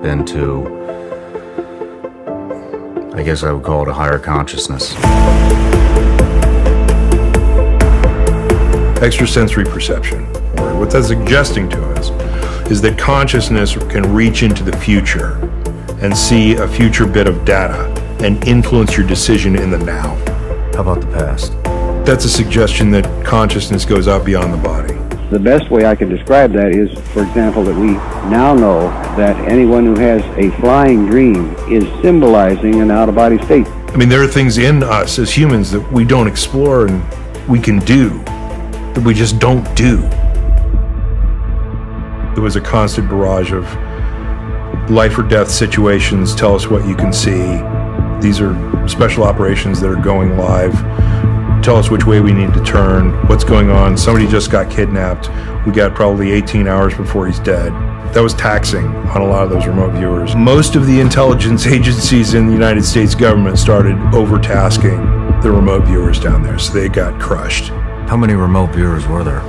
into, I guess I would call it a higher consciousness. Extrasensory perception, or what that's suggesting to us, is that consciousness can reach into the future and see a future bit of data and influence your decision in the now. How about the past? That's a suggestion that consciousness goes out beyond the body. The best way I can describe that is, for example, that we now know that anyone who has a flying dream is symbolizing an out-of-body state. I mean, there are things in us as humans that we don't explore and we can do, that we just don't do. It was a constant barrage of life or death situations. Tell us what you can see. These are special operations that are going live. Tell us which way we need to turn, what's going on. Somebody just got kidnapped. We got probably 18 hours before he's dead. That was taxing on a lot of those remote viewers. Most of the intelligence agencies in the United States government started overtasking the remote viewers down there, so they got crushed. How many remote viewers were there?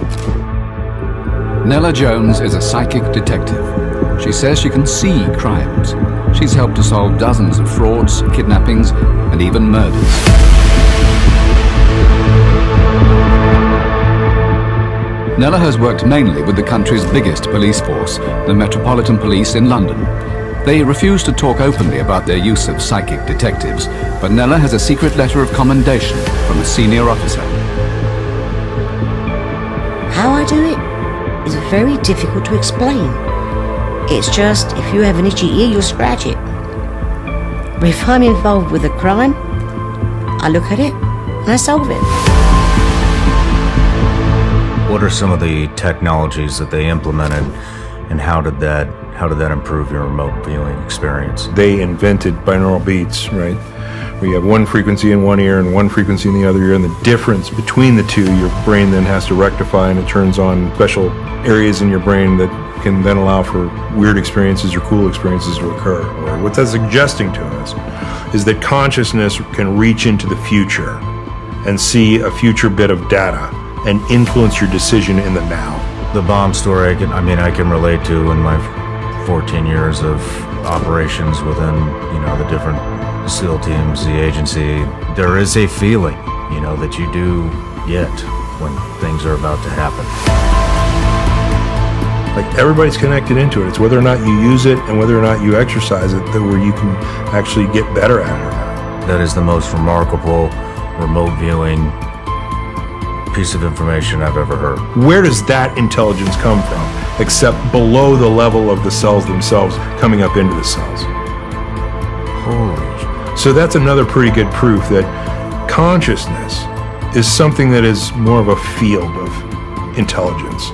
Nella Jones is a psychic detective. She says she can see crimes. She's helped to solve dozens of frauds, kidnappings, and even murders. Nella has worked mainly with the country's biggest police force, the Metropolitan Police in London. They refuse to talk openly about their use of psychic detectives, but Nella has a secret letter of commendation from a senior officer. How I do it is very difficult to explain. It's just, if you have an itchy ear, you'll scratch it. But if I'm involved with a crime, I look at it and I solve it. What are some of the technologies that they implemented, and how did that improve your remote viewing experience? They invented binaural beats, right? Where you have one frequency in one ear and one frequency in the other ear, and the difference between the two, your brain then has to rectify, and it turns on special areas in your brain that can then allow for weird experiences or cool experiences to occur. Or what that's suggesting to us is that consciousness can reach into the future and see a future bit of data and influence your decision in the now. The bomb story, I can relate to in my 14 years of operations within, the different SEAL teams, the agency. There is a feeling, that you do get when things are about to happen. Like, everybody's connected into it. It's whether or not you use it and whether or not you exercise it that where you can actually get better at it. That is the most remarkable remote viewing piece of information I've ever heard. Where does that intelligence come from, except below the level of the cells themselves, coming up into the cells? Holy. So that's another pretty good proof that consciousness is something that is more of a field of intelligence.